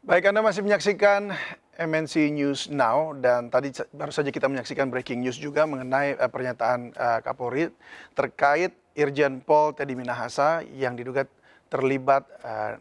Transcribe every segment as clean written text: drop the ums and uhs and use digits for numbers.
Baik, Anda masih menyaksikan MNC News Now dan tadi baru saja kita menyaksikan breaking news juga mengenai pernyataan Kapolri terkait Irjen Pol Teddy Minahasa yang diduga terlibat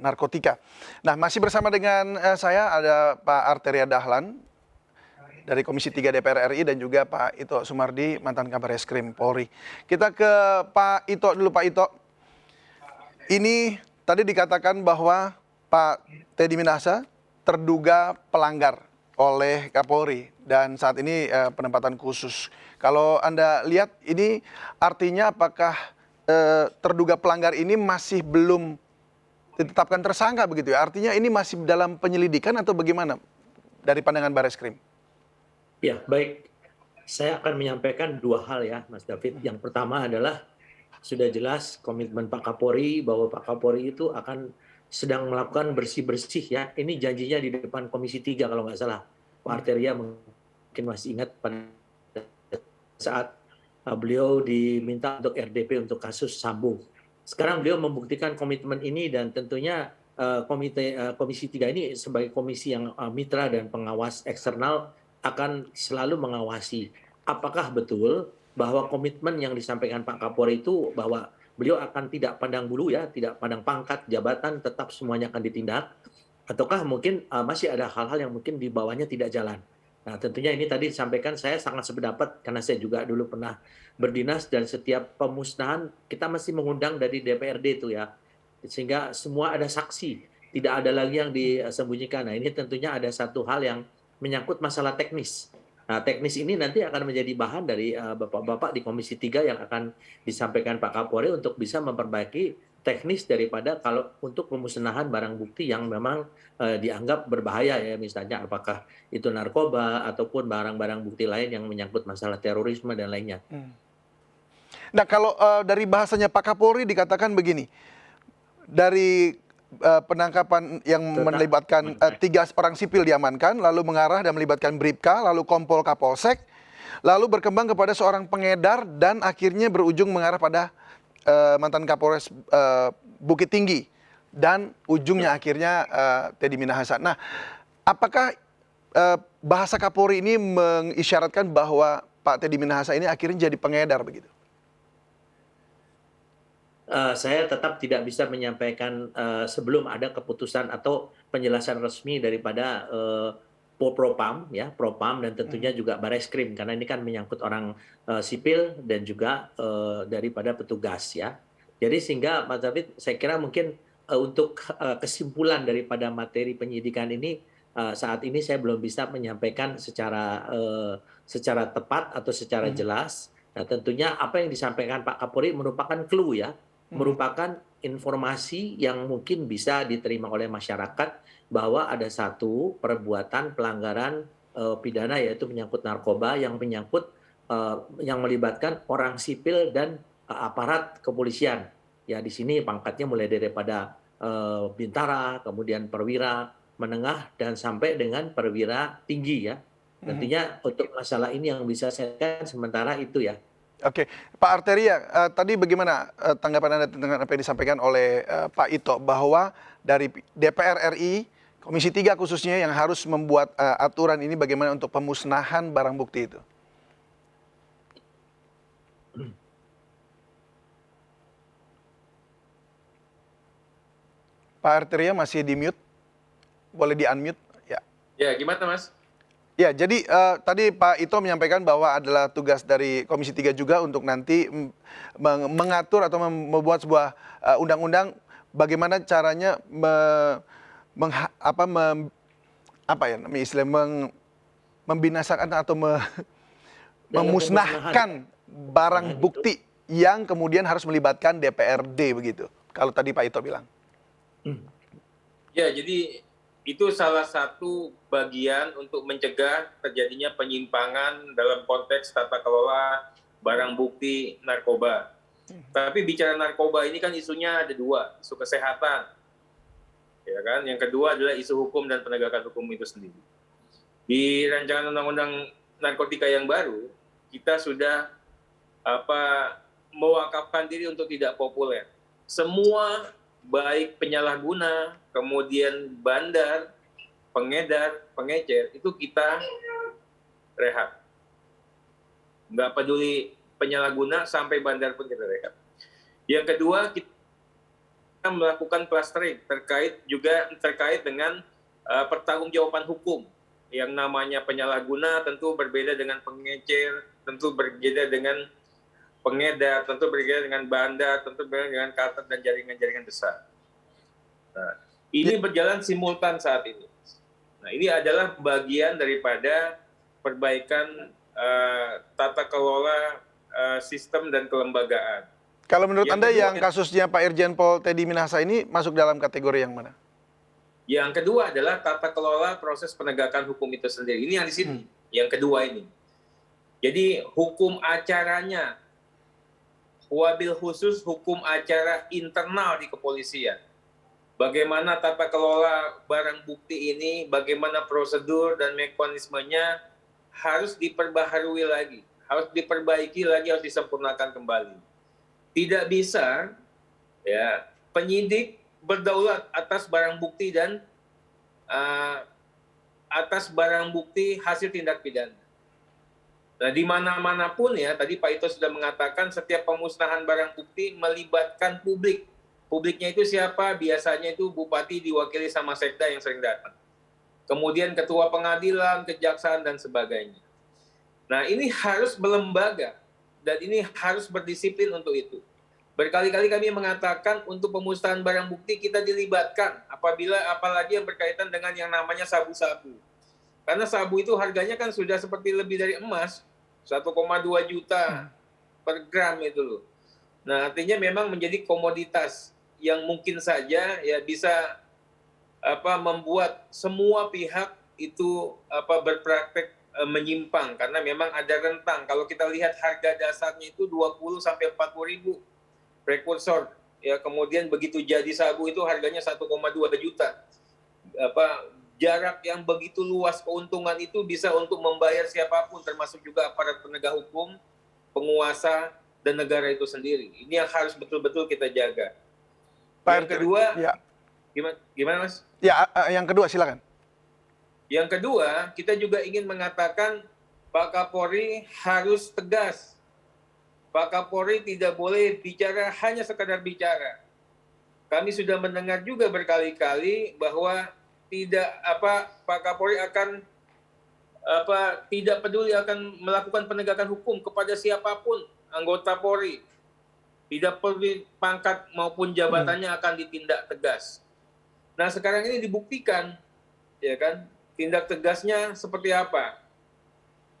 narkotika. Nah, masih bersama dengan saya ada Pak Arteria Dahlan dari Komisi 3 DPR RI dan juga Pak Ito Sumardi, mantan Kabar Eskrim Polri. Kita ke Pak Ito dulu, Pak Ito. Ini tadi dikatakan bahwa Pak Teddy Minahasa terduga pelanggar oleh Kapolri dan saat ini penempatan khusus. Kalau Anda lihat ini artinya apakah terduga pelanggar ini masih belum ditetapkan tersangka begitu ya? Artinya ini masih dalam penyelidikan atau bagaimana dari pandangan Bareskrim? Ya, baik. Saya akan menyampaikan dua hal ya, Mas David. Yang pertama adalah sudah jelas komitmen Pak Kapolri bahwa Pak Kapolri itu akan sedang melakukan bersih-bersih ya. Ini janjinya di depan Komisi 3 kalau nggak salah. Pak Arteria mungkin masih ingat pada saat beliau diminta untuk RDP untuk kasus Sambo. Sekarang beliau membuktikan komitmen ini dan tentunya Komisi 3 ini sebagai komisi yang mitra dan pengawas eksternal akan selalu mengawasi apakah betul bahwa komitmen yang disampaikan Pak Kapolri itu bahwa beliau akan tidak pandang bulu ya, tidak pandang pangkat, jabatan, tetap semuanya akan ditindak, ataukah mungkin masih ada hal-hal yang mungkin di bawahnya tidak jalan. Nah, tentunya ini tadi disampaikan saya sangat sependapat karena saya juga dulu pernah berdinas dan setiap pemusnahan kita masih mengundang dari DPRD itu ya. Sehingga semua ada saksi, tidak ada lagi yang disembunyikan. Nah, ini tentunya ada satu hal yang menyangkut masalah teknis. Nah, teknis ini nanti akan menjadi bahan dari Bapak-Bapak di Komisi 3 yang akan disampaikan Pak Kapolri untuk bisa memperbaiki teknis daripada kalau untuk pemusnahan barang bukti yang memang dianggap berbahaya ya, misalnya apakah itu narkoba ataupun barang-barang bukti lain yang menyangkut masalah terorisme dan lainnya. Nah, kalau dari bahasanya Pak Kapolri dikatakan begini, dari penangkapan yang melibatkan 3 orang sipil diamankan, lalu mengarah dan melibatkan Bribka, lalu Kompol Kapolsek, lalu berkembang kepada seorang pengedar dan akhirnya berujung mengarah pada mantan Kapolres Bukit Tinggi dan ujungnya akhirnya Teddy Minahasa. Nah, apakah bahasa Kapolri ini mengisyaratkan bahwa Pak Teddy Minahasa ini akhirnya jadi pengedar begitu? Saya tetap tidak bisa menyampaikan sebelum ada keputusan atau penjelasan resmi daripada Propam ya, Propam dan tentunya juga Bareskrim karena ini kan menyangkut orang sipil dan juga daripada petugas ya. Jadi sehingga Mas David saya kira mungkin untuk kesimpulan daripada materi penyidikan ini saat ini saya belum bisa menyampaikan secara tepat atau secara jelas. Nah, tentunya apa yang disampaikan Pak Kapolri merupakan clue ya, merupakan informasi yang mungkin bisa diterima oleh masyarakat bahwa ada satu perbuatan pelanggaran pidana yaitu menyangkut narkoba yang menyangkut yang melibatkan orang sipil dan aparat kepolisian. Ya di sini pangkatnya mulai daripada bintara, kemudian perwira menengah dan sampai dengan perwira tinggi ya. Tentunya untuk masalah ini yang bisa saya katakan sementara itu ya. Oke, Pak Arteria, tadi bagaimana tanggapan Anda tentang apa yang disampaikan oleh Pak Ito bahwa dari DPR RI, Komisi 3 khususnya yang harus membuat aturan ini bagaimana untuk pemusnahan barang bukti itu? Pak Arteria masih di mute, boleh di unmute? Ya. Ya, gimana Mas? Ya, jadi tadi Pak Ito menyampaikan bahwa adalah tugas dari Komisi 3 juga untuk nanti mengatur atau membuat sebuah undang-undang bagaimana caranya membinasakan atau memusnahkan barang bukti yang kemudian harus melibatkan DPRD begitu. Kalau tadi Pak Ito bilang. Ya, jadi itu salah satu bagian untuk mencegah terjadinya penyimpangan dalam konteks tata kelola barang bukti narkoba. Tapi bicara narkoba ini kan isunya ada dua, isu kesehatan, ya kan? Yang kedua adalah isu hukum dan penegakan hukum itu sendiri. Di rancangan undang-undang narkotika yang baru, kita sudah mewakafkan diri untuk tidak populer. Semua baik penyalahguna, kemudian bandar, pengedar, pengecer, itu kita rehab. Nggak peduli penyalahguna, sampai bandar pun kita rehab. Yang kedua, kita melakukan clustering terkait dengan pertanggungjawaban hukum. Yang namanya penyalahguna tentu berbeda dengan pengecer, tentu berbeda dengan pengedar, tentu berbeda dengan bandar, tentu berbeda dengan kartel dan jaringan-jaringan besar. Nah, ini berjalan simultan saat ini. Nah, ini adalah bagian daripada perbaikan tata kelola sistem dan kelembagaan. Kalau menurut Yang Anda kedua, yang kasusnya Pak Irjen Pol Teddy Minahasa ini masuk dalam kategori yang mana? Yang kedua adalah tata kelola proses penegakan hukum itu sendiri. Ini yang di sini. Yang kedua ini. Jadi hukum acaranya, wabil khusus hukum acara internal di kepolisian. Bagaimana tata kelola barang bukti ini, bagaimana prosedur dan mekanismenya harus diperbaharui lagi, harus diperbaiki lagi, harus disempurnakan kembali. Tidak bisa ya penyidik berdaulat atas barang bukti dan atas barang bukti hasil tindak pidana. Nah, di mana-mana pun ya, tadi Pak Ito sudah mengatakan setiap pemusnahan barang bukti melibatkan publik. Publiknya itu siapa? Biasanya itu bupati diwakili sama sekda yang sering datang. Kemudian ketua pengadilan, kejaksaan, dan sebagainya. Nah, ini harus berlembaga dan ini harus berdisiplin untuk itu. Berkali-kali kami mengatakan untuk pemusnahan barang bukti kita dilibatkan apalagi yang berkaitan dengan yang namanya sabu-sabu. Karena sabu itu harganya kan sudah seperti lebih dari emas, 1,2 juta per gram itu loh. Nah, artinya memang menjadi komoditas yang mungkin saja ya bisa membuat semua pihak itu berpraktek menyimpang karena memang ada rentang. Kalau kita lihat harga dasarnya itu 20 sampai 40 ribu prekursor, ya kemudian begitu jadi sabu itu harganya 1,2 juta. Jarak yang begitu luas keuntungan itu bisa untuk membayar siapapun, termasuk juga aparat penegak hukum, penguasa, dan negara itu sendiri. Ini yang harus betul-betul kita jaga. Yang kedua, ya. Gimana Mas? Ya, yang kedua silakan. Yang kedua, kita juga ingin mengatakan Pak Kapolri harus tegas. Pak Kapolri tidak boleh bicara hanya sekadar bicara. Kami sudah mendengar juga berkali-kali bahwa Pak Kapolri akan tidak peduli akan melakukan penegakan hukum kepada siapapun anggota Polri. Tidak peduli pangkat maupun jabatannya akan ditindak tegas. Nah, sekarang ini dibuktikan, ya kan? Tindak tegasnya seperti apa?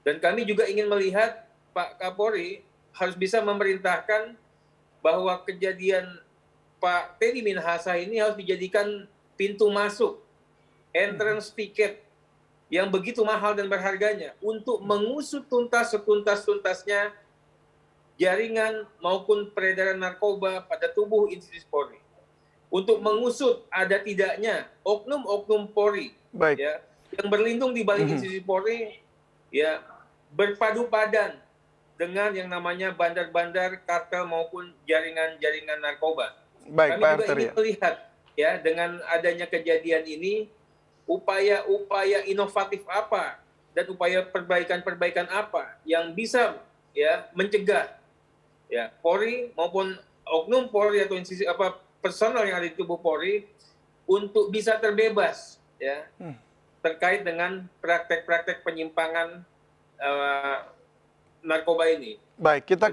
Dan kami juga ingin melihat Pak Kapolri harus bisa memerintahkan bahwa kejadian Pak Teddy Minahasa ini harus dijadikan pintu masuk, entrance ticket yang begitu mahal dan berharganya untuk mengusut tuntas setuntas-tuntasnya jaringan maupun peredaran narkoba pada tubuh institusi Polri. Untuk mengusut ada tidaknya oknum-oknum Polri ya, yang berlindung di balik institusi Polri ya berpadu padan dengan yang namanya bandar-bandar, kartel maupun jaringan-jaringan narkoba. Baik, Kami Pak juga Arteria. ingin melihat ya dengan adanya kejadian ini upaya-upaya inovatif apa dan upaya perbaikan-perbaikan apa yang bisa ya mencegah ya Polri maupun oknum Polri atau institusi personal yang ada di tubuh Polri untuk bisa terbebas ya terkait dengan praktek-praktek penyimpangan narkoba ini. Baik, kita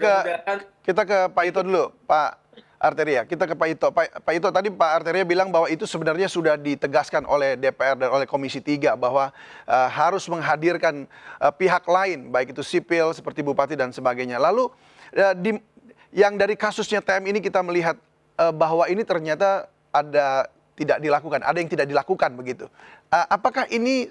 ke Pak Ito dulu, Pak Arteria. Kita ke Pak Ito. Pak Ito, tadi Pak Arteria bilang bahwa itu sebenarnya sudah ditegaskan oleh DPR dan oleh Komisi 3 bahwa harus menghadirkan pihak lain, baik itu sipil seperti bupati dan sebagainya. Lalu yang dari kasusnya TM ini kita melihat bahwa ini ternyata tidak dilakukan, ada yang tidak dilakukan begitu. Apakah ini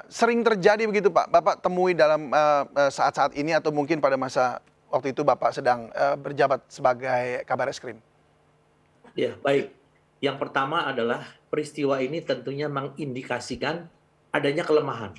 sering terjadi begitu Pak? Bapak temui dalam saat-saat ini atau mungkin pada masa waktu itu Bapak sedang berjabat sebagai Kabar Eskrim? Ya, baik. Yang pertama adalah peristiwa ini tentunya mengindikasikan adanya kelemahan.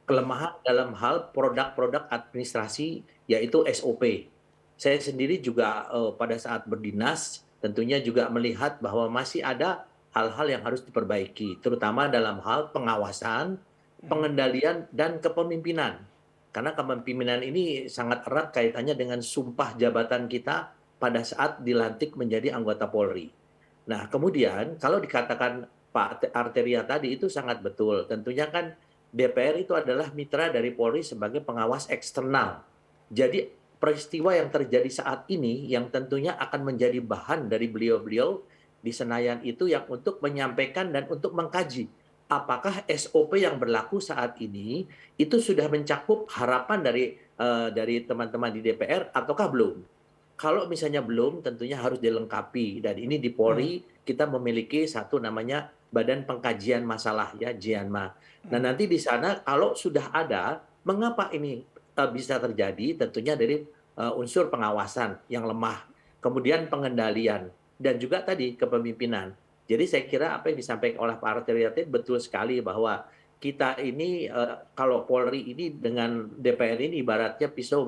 Kelemahan dalam hal produk-produk administrasi yaitu SOP. Saya sendiri juga pada saat berdinas tentunya juga melihat bahwa masih ada hal-hal yang harus diperbaiki, terutama dalam hal pengawasan, pengendalian, dan kepemimpinan. Karena kepemimpinan ini sangat erat kaitannya dengan sumpah jabatan kita pada saat dilantik menjadi anggota Polri. Nah, kemudian kalau dikatakan Pak Arteria tadi itu sangat betul. Tentunya kan DPR itu adalah mitra dari Polri sebagai pengawas eksternal. Jadi peristiwa yang terjadi saat ini yang tentunya akan menjadi bahan dari beliau-beliau di Senayan itu yang untuk menyampaikan dan untuk mengkaji apakah SOP yang berlaku saat ini itu sudah mencakup harapan dari teman-teman di DPR ataukah belum? Kalau misalnya belum, tentunya harus dilengkapi. Dan ini di Polri kita memiliki satu namanya Badan Pengkajian Masalah ya, JIANMA. Nah nanti di sana kalau sudah ada, mengapa ini bisa terjadi? Tentunya dari unsur pengawasan yang lemah, kemudian pengendalian, dan juga tadi kepemimpinan. Jadi saya kira apa yang disampaikan oleh Pak Arteria betul sekali bahwa kita ini kalau Polri ini dengan DPR ini ibaratnya pisau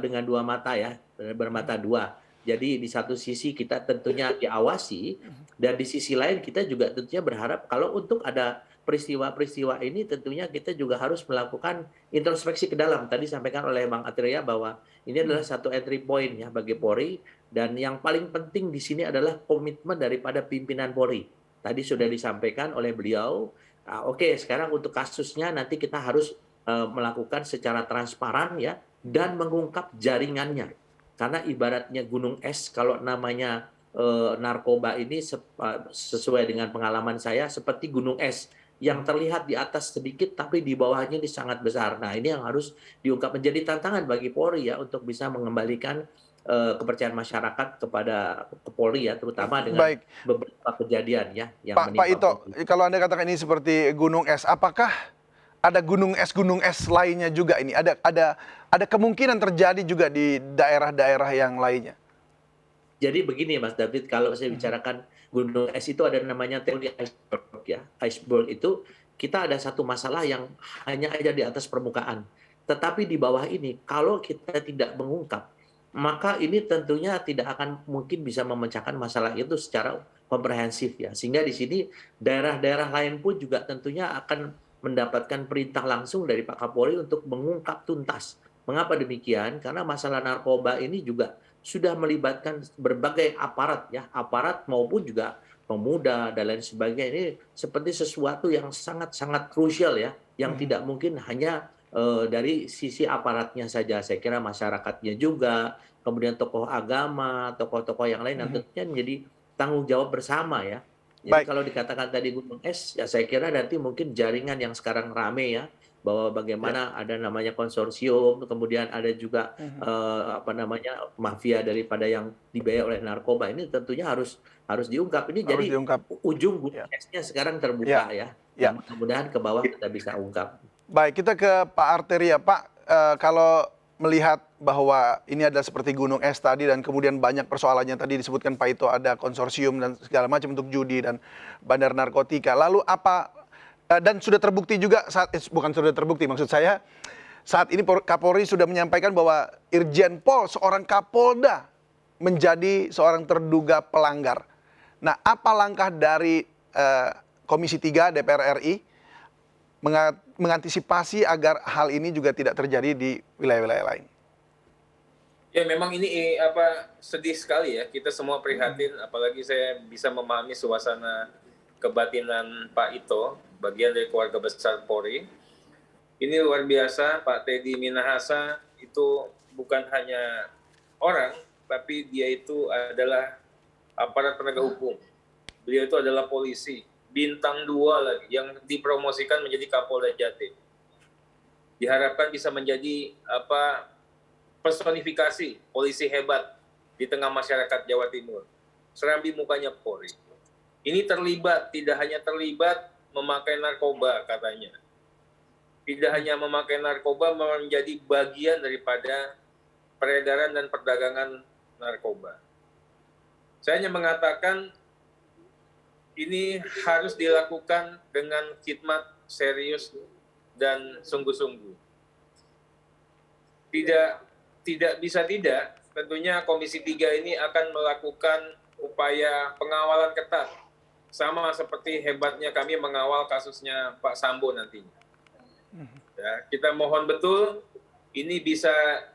dengan dua mata ya, bermata dua. Jadi di satu sisi kita tentunya diawasi dan di sisi lain kita juga tentunya berharap kalau untuk ada peristiwa-peristiwa ini tentunya kita juga harus melakukan introspeksi ke dalam. Tadi sampaikan oleh Bang Atreya bahwa ini adalah satu entry point ya bagi Polri dan yang paling penting di sini adalah komitmen daripada pimpinan Polri. Tadi sudah disampaikan oleh beliau. Oke, sekarang untuk kasusnya nanti kita harus melakukan secara transparan ya dan mengungkap jaringannya. Karena ibaratnya gunung es kalau namanya narkoba ini sesuai dengan pengalaman saya seperti gunung es yang terlihat di atas sedikit tapi di bawahnya ini sangat besar. Nah, ini yang harus diungkap menjadi tantangan bagi Polri ya untuk bisa mengembalikan kepercayaan masyarakat kepada Polri ya, terutama dengan Baik, beberapa kejadian ya yang Pak menimpa Ito, Polri. kalau Anda katakan ini seperti gunung es, apakah ada gunung es lainnya juga ini? Ada kemungkinan terjadi juga di daerah-daerah yang lainnya? Jadi begini Mas David, kalau saya bicarakan gunung es itu ada namanya teori iceberg ya. Iceberg itu kita ada satu masalah yang hanya ada di atas permukaan. Tetapi di bawah ini kalau kita tidak mengungkap, maka ini tentunya tidak akan mungkin bisa memecahkan masalah itu secara komprehensif ya. Sehingga di sini daerah-daerah lain pun juga tentunya akan mendapatkan perintah langsung dari Pak Kapolri untuk mengungkap tuntas. Mengapa demikian? Karena masalah narkoba ini juga sudah melibatkan berbagai aparat ya, aparat maupun juga pemuda dan lain sebagainya. Ini seperti sesuatu yang sangat-sangat krusial ya, yang tidak mungkin hanya dari sisi aparatnya saja. Saya kira masyarakatnya juga, kemudian tokoh agama, tokoh-tokoh yang lain, yang tentunya menjadi tanggung jawab bersama ya. Jadi Baik. kalau dikatakan tadi gunung es, ya saya kira nanti mungkin jaringan yang sekarang rame ya, bahwa bagaimana ada namanya konsorsium, kemudian ada juga mafia daripada yang dibayar oleh narkoba ini tentunya harus diungkap. Ini Harus jadi diungkap. ujung gunung Ya. esnya sekarang terbuka ya. Ya. Dan mudah-mudahan ke bawah kita bisa ungkap. Baik, kita ke Pak Arteria. Pak, kalau melihat bahwa ini adalah seperti gunung es tadi dan kemudian banyak persoalannya tadi disebutkan Pak Ito ada konsorsium dan segala macam untuk judi dan bandar narkotika. Lalu apa dan sudah terbukti juga bukan sudah terbukti maksud saya saat ini Kapolri sudah menyampaikan bahwa Irjen Pol seorang Kapolda menjadi seorang terduga pelanggar. Nah, apa langkah dari Komisi 3 DPR RI mengantisipasi agar hal ini juga tidak terjadi di wilayah-wilayah lain? Ya memang ini sedih sekali ya, kita semua prihatin, apalagi saya bisa memahami suasana kebatinan Pak Ito, bagian dari keluarga besar Polri. Ini luar biasa, Pak Teddy Minahasa itu bukan hanya orang, tapi dia itu adalah aparat penegak hukum. Beliau itu adalah polisi, bintang 2 lagi, yang dipromosikan menjadi Kapolda Jatim. Diharapkan bisa menjadi personifikasi polisi hebat di tengah masyarakat Jawa Timur. Serambi mukanya Polri. Ini tidak hanya terlibat memakai narkoba katanya. Tidak hanya memakai narkoba, menjadi bagian daripada peredaran dan perdagangan narkoba. Saya hanya mengatakan ini harus dilakukan dengan khidmat serius dan sungguh-sungguh. Tidak bisa tidak, tentunya Komisi 3 ini akan melakukan upaya pengawalan ketat sama seperti hebatnya kami mengawal kasusnya Pak Sambo nantinya. Ya, kita mohon betul ini bisa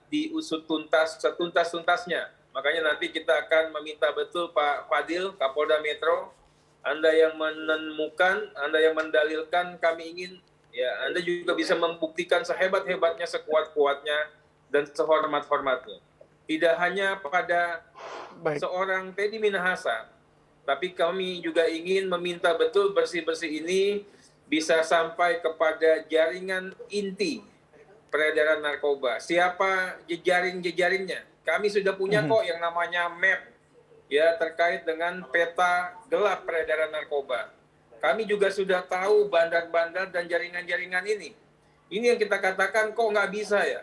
diusut tuntas setuntas-tuntasnya. Makanya nanti kita akan meminta betul Pak Fadil, Kapolda Metro, Anda yang menemukan, Anda yang mendalilkan, kami ingin ya Anda juga bisa membuktikan sehebat-hebatnya, sekuat-kuatnya, dan sehormat-hormatnya. Tidak hanya pada seorang Teddy Minahasa, tapi kami juga ingin meminta betul bersih-bersih ini bisa sampai kepada jaringan inti peredaran narkoba. Siapa jejaring-jejaringnya? Kami sudah punya kok yang namanya map ya terkait dengan peta gelap peredaran narkoba. Kami juga sudah tahu bandar-bandar dan jaringan-jaringan ini. Ini yang kita katakan kok nggak bisa ya.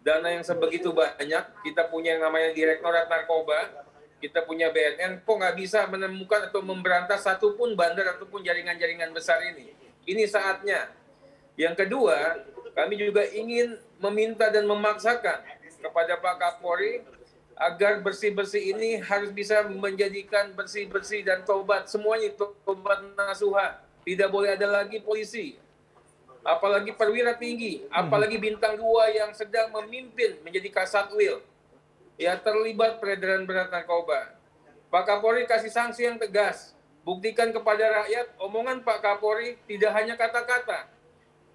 Dana yang sebegitu banyak, kita punya yang namanya Direktorat Narkoba, kita punya BNN, kok nggak bisa menemukan atau memberantas satupun bandar ataupun jaringan-jaringan besar ini. Ini saatnya. Yang kedua, kami juga ingin meminta dan memaksakan kepada Pak Kapolri agar bersih-bersih ini harus bisa menjadikan bersih-bersih dan tobat. Semuanya tobat nasuha. Tidak boleh ada lagi polisi. Apalagi perwira tinggi. Apalagi bintang 2 yang sedang memimpin menjadi kasatwil. Ya terlibat peredaran berat narkoba. Pak Kapolri kasih sanksi yang tegas. Buktikan kepada rakyat omongan Pak Kapolri tidak hanya kata-kata.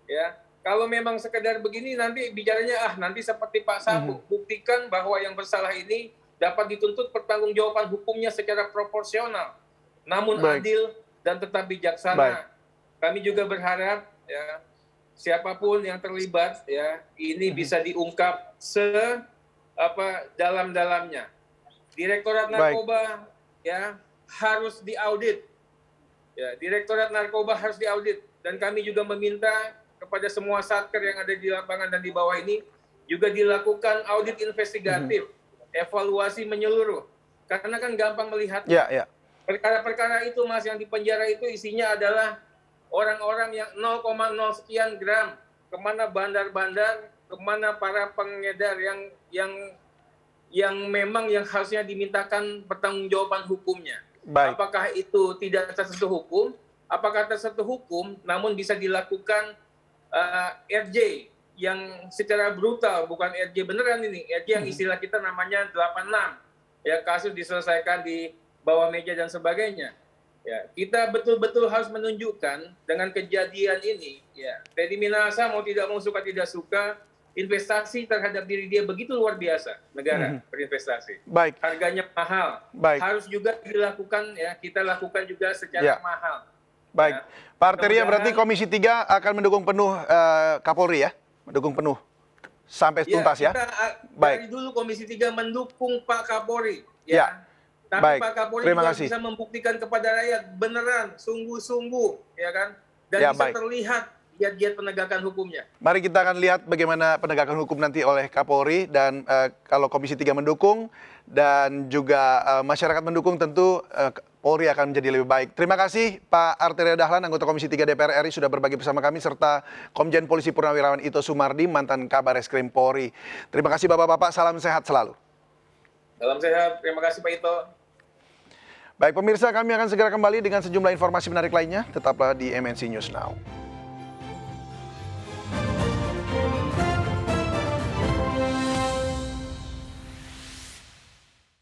Ya, kalau memang sekedar begini nanti bicaranya nanti seperti Pak Sambo. Buktikan bahwa yang bersalah ini dapat dituntut pertanggungjawaban hukumnya secara proporsional, namun adil dan tetap bijaksana. Kami juga berharap ya siapapun yang terlibat ya ini bisa diungkap dalam-dalamnya. Direktorat Narkoba ya harus diaudit. Ya, Direktorat Narkoba harus diaudit dan kami juga meminta kepada semua satker yang ada di lapangan dan di bawah ini juga dilakukan audit investigatif, evaluasi menyeluruh. Karena kan gampang melihat perkara-perkara itu Mas yang di penjara itu isinya adalah orang-orang yang 0,0 sekian gram, kemana bandar-bandar, kemana para pengedar yang memang yang harusnya dimintakan pertanggungjawaban hukumnya. Apakah itu tidak tersentuh hukum? Apakah tersentuh hukum namun bisa dilakukan RJ yang secara brutal, bukan RJ beneran ini, RJ yang istilah kita namanya 86, ya kasus diselesaikan di bawah meja dan sebagainya. Ya, kita betul-betul harus menunjukkan dengan kejadian ini, ya Teddy Minahasa mau tidak mau suka tidak suka, investasi terhadap diri dia begitu luar biasa, negara berinvestasi. Harganya mahal, harus juga dilakukan, ya kita lakukan juga secara mahal. Baik, Pak Arteria berarti Komisi 3 akan mendukung penuh Kapolri ya? Mendukung penuh sampai tuntas ya? Kita dari dulu Komisi 3 mendukung Pak Kapolri. Ya. Tapi Pak Kapolri juga bisa membuktikan kepada rakyat beneran, sungguh-sungguh, ya kan? Dan bisa terlihat giat-giat penegakan hukumnya. Mari kita akan lihat bagaimana penegakan hukum nanti oleh Kapolri dan kalau Komisi 3 mendukung dan juga masyarakat mendukung tentu Polri akan menjadi lebih baik. Terima kasih Pak Arteria Dahlan, anggota Komisi 3 DPR RI sudah berbagi bersama kami serta Komjen Polisi Purnawirawan Ito Sumardi, mantan Kabareskrim Polri. Terima kasih Bapak-bapak, salam sehat selalu. Salam sehat, terima kasih Pak Ito. Baik pemirsa, kami akan segera kembali dengan sejumlah informasi menarik lainnya. Tetaplah di MNC News Now.